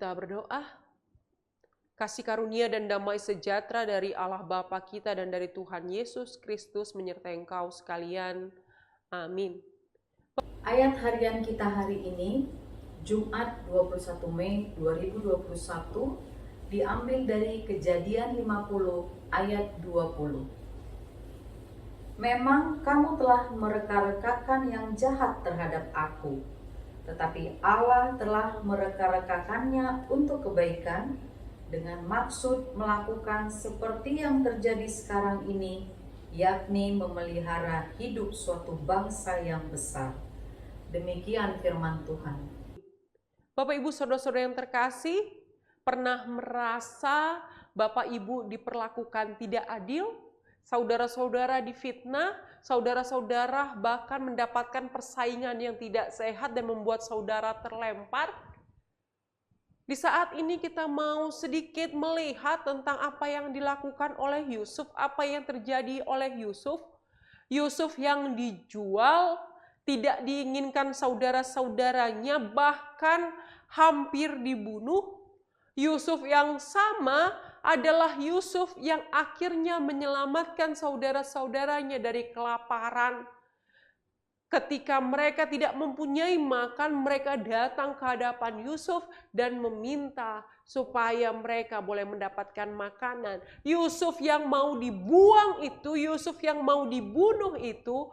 kita berdoa. Kasih karunia dan damai sejahtera dari Allah Bapa kita dan dari Tuhan Yesus Kristus menyertai engkau sekalian. Amin. Ayat harian kita hari ini, Jumat 21 Mei 2021, diambil dari Kejadian 50 ayat 20. Memang kamu telah mereka-rekakan yang jahat terhadap aku, tetapi Allah telah mereka-rekakannya untuk kebaikan dengan maksud melakukan seperti yang terjadi sekarang ini, yakni memelihara hidup suatu bangsa yang besar. Demikian firman Tuhan. Bapak Ibu saudara-saudara yang terkasih, pernah merasa Bapak Ibu diperlakukan tidak adil? Saudara-saudara difitnah, saudara-saudara bahkan mendapatkan persaingan yang tidak sehat dan membuat saudara terlempar? Di saat ini kita mau sedikit melihat tentang apa yang dilakukan oleh Yusuf, apa yang terjadi oleh Yusuf. Yusuf yang dijual, tidak diinginkan saudara-saudaranya, bahkan hampir dibunuh. Yusuf yang sama adalah Yusuf yang akhirnya menyelamatkan saudara-saudaranya dari kelaparan. Ketika mereka tidak mempunyai makan, mereka datang ke hadapan Yusuf dan meminta supaya mereka boleh mendapatkan makanan. Yusuf yang mau dibuang itu, Yusuf yang mau dibunuh itu,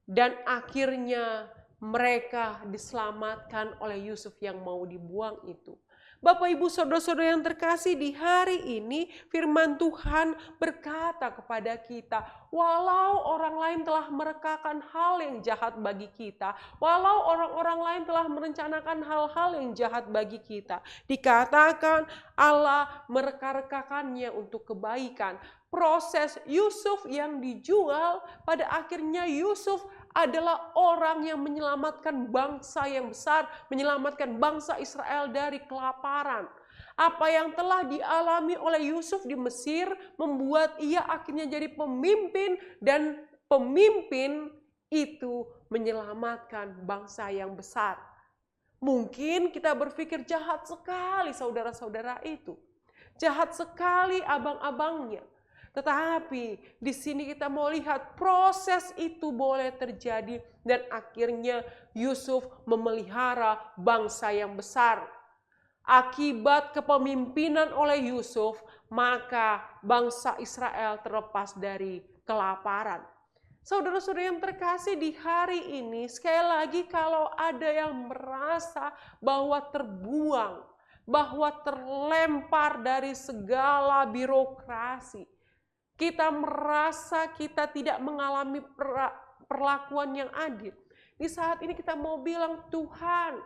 dan akhirnya mereka diselamatkan oleh Yusuf yang mau dibuang itu. Bapak Ibu saudara-saudara yang terkasih, di hari ini firman Tuhan berkata kepada kita, walau orang lain telah merekakan hal yang jahat bagi kita, walau orang-orang lain telah merencanakan hal-hal yang jahat bagi kita, dikatakan Allah mereka-rekakannya untuk kebaikan. Proses Yusuf yang dijual, pada akhirnya Yusuf adalah orang yang menyelamatkan bangsa yang besar, menyelamatkan bangsa Israel dari kelaparan. Apa yang telah dialami oleh Yusuf di Mesir membuat ia akhirnya jadi pemimpin, dan pemimpin itu menyelamatkan bangsa yang besar. Mungkin kita berpikir jahat sekali saudara-saudara itu. Jahat sekali abang-abangnya. Tetapi di sini kita mau lihat proses itu boleh terjadi dan akhirnya Yusuf memelihara bangsa yang besar. Akibat kepemimpinan oleh Yusuf, maka bangsa Israel terlepas dari kelaparan. Saudara-saudara yang terkasih, di hari ini sekali lagi kalau ada yang merasa bahwa terbuang, bahwa terlempar dari segala birokrasi, kita merasa kita tidak mengalami perlakuan yang adil. Di saat ini kita mau bilang, Tuhan,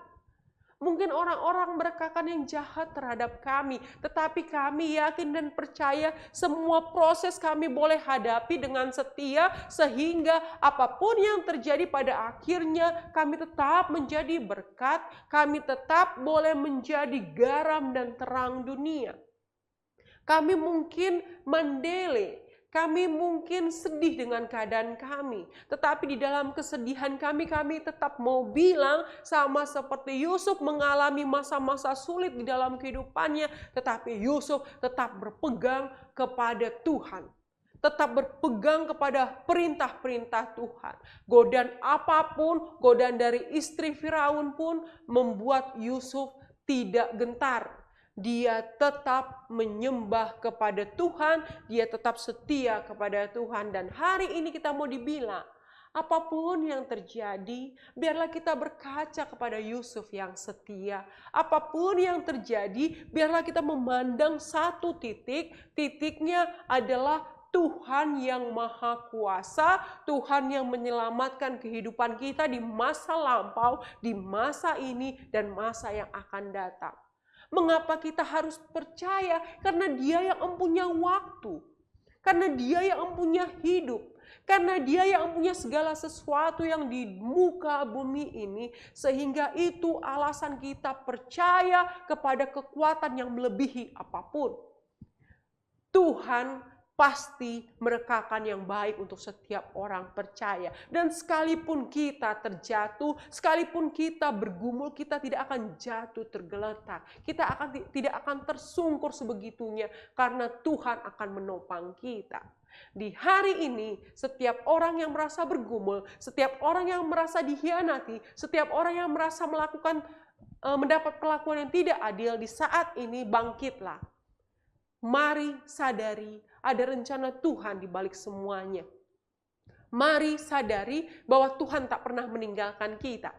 mungkin orang-orang merekakan yang jahat terhadap kami, tetapi kami yakin dan percaya semua proses kami boleh hadapi dengan setia, sehingga apapun yang terjadi pada akhirnya kami tetap menjadi berkat, kami tetap boleh menjadi garam dan terang dunia. Kami mungkin mendele, kami mungkin sedih dengan keadaan kami. Tetapi di dalam kesedihan kami tetap mau bilang, sama seperti Yusuf mengalami masa-masa sulit di dalam kehidupannya, tetapi Yusuf tetap berpegang kepada Tuhan. Tetap berpegang kepada perintah-perintah Tuhan. Godaan apapun, godaan dari istri Firaun pun membuat Yusuf tidak gentar. Dia tetap menyembah kepada Tuhan, dia tetap setia kepada Tuhan. Dan hari ini kita mau dibilang, apapun yang terjadi, biarlah kita berkaca kepada Yusuf yang setia. Apapun yang terjadi, biarlah kita memandang satu titik, titiknya adalah Tuhan yang maha kuasa, Tuhan yang menyelamatkan kehidupan kita di masa lampau, di masa ini, dan masa yang akan datang. Mengapa kita harus percaya? Karena Dia yang mempunyai waktu. Karena Dia yang mempunyai hidup. Karena Dia yang mempunyai segala sesuatu yang di muka bumi ini. Sehingga itu alasan kita percaya kepada kekuatan yang melebihi apapun. Tuhan pasti merekakan yang baik untuk setiap orang percaya. Dan sekalipun kita terjatuh, sekalipun kita bergumul, kita tidak akan jatuh tergeletak. Kita tidak akan tersungkur sebegitunya karena Tuhan akan menopang kita. Di hari ini, setiap orang yang merasa bergumul, setiap orang yang merasa dikhianati, setiap orang yang merasa mendapat perlakuan yang tidak adil, di saat ini bangkitlah. Mari sadari ada rencana Tuhan di balik semuanya. Mari sadari bahwa Tuhan tak pernah meninggalkan kita.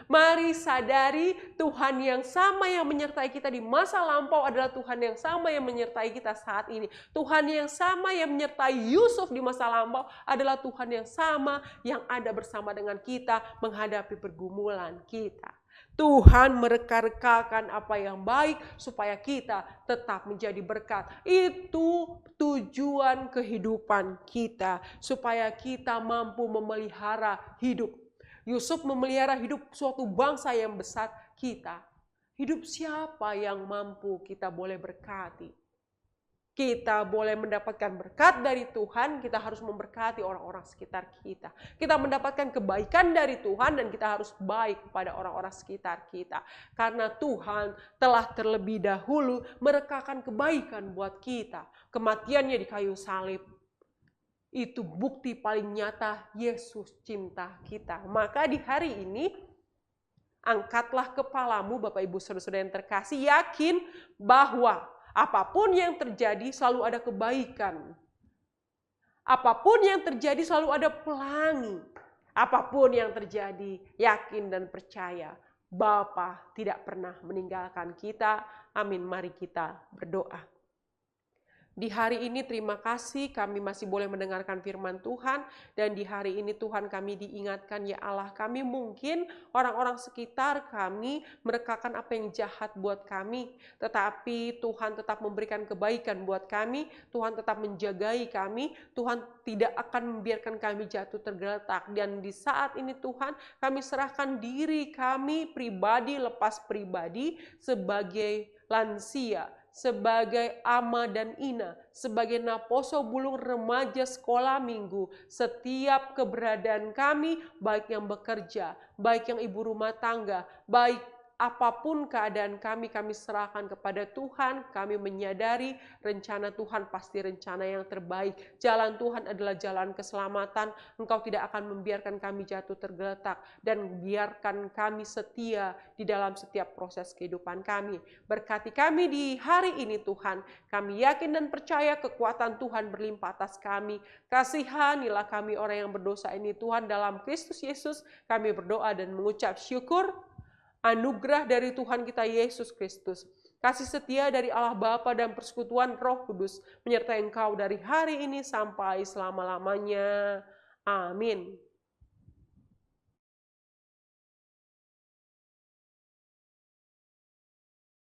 Mari sadari Tuhan yang sama yang menyertai kita di masa lampau adalah Tuhan yang sama yang menyertai kita saat ini. Tuhan yang sama yang menyertai Yusuf di masa lampau adalah Tuhan yang sama yang ada bersama dengan kita menghadapi pergumulan kita. Tuhan mereka-rekakan apa yang baik supaya kita tetap menjadi berkat. Itu tujuan kehidupan kita, supaya kita mampu memelihara hidup. Yusuf memelihara hidup suatu bangsa yang besar kita. Hidup siapa yang mampu kita boleh berkati? Kita boleh mendapatkan berkat dari Tuhan, kita harus memberkati orang-orang sekitar kita. Kita mendapatkan kebaikan dari Tuhan dan kita harus baik kepada orang-orang sekitar kita. Karena Tuhan telah terlebih dahulu merekakan kebaikan buat kita. Kematiannya di kayu salib. Itu bukti paling nyata Yesus cinta kita. Maka di hari ini, angkatlah kepalamu Bapak Ibu Saudara-saudara yang terkasih, yakin bahwa apapun yang terjadi selalu ada kebaikan. Apapun yang terjadi selalu ada pelangi. Apapun yang terjadi, yakin dan percaya Bapa tidak pernah meninggalkan kita. Amin. Mari kita berdoa. Di hari ini terima kasih kami masih boleh mendengarkan firman Tuhan. Dan di hari ini Tuhan kami diingatkan, ya Allah, kami mungkin orang-orang sekitar kami merekakan apa yang jahat buat kami. Tetapi Tuhan tetap memberikan kebaikan buat kami. Tuhan tetap menjagai kami. Tuhan tidak akan membiarkan kami jatuh tergeletak. Dan di saat ini Tuhan kami serahkan diri kami pribadi lepas pribadi sebagai lansia, sebagai ama dan ina, sebagai naposo bulung remaja sekolah minggu, setiap keberadaan kami, baik yang bekerja, baik yang ibu rumah tangga, baik apapun keadaan kami serahkan kepada Tuhan. Kami menyadari rencana Tuhan pasti rencana yang terbaik. Jalan Tuhan adalah jalan keselamatan. Engkau tidak akan membiarkan kami jatuh tergeletak dan biarkan kami setia di dalam setiap proses kehidupan kami. Berkati kami di hari ini Tuhan. Kami yakin dan percaya kekuatan Tuhan berlimpah atas kami. Kasihanilah kami orang yang berdosa ini Tuhan, dalam Kristus Yesus kami berdoa dan mengucap syukur. Anugerah dari Tuhan kita Yesus Kristus, kasih setia dari Allah Bapa dan persekutuan Roh Kudus menyertai engkau dari hari ini sampai selama-lamanya. Amin.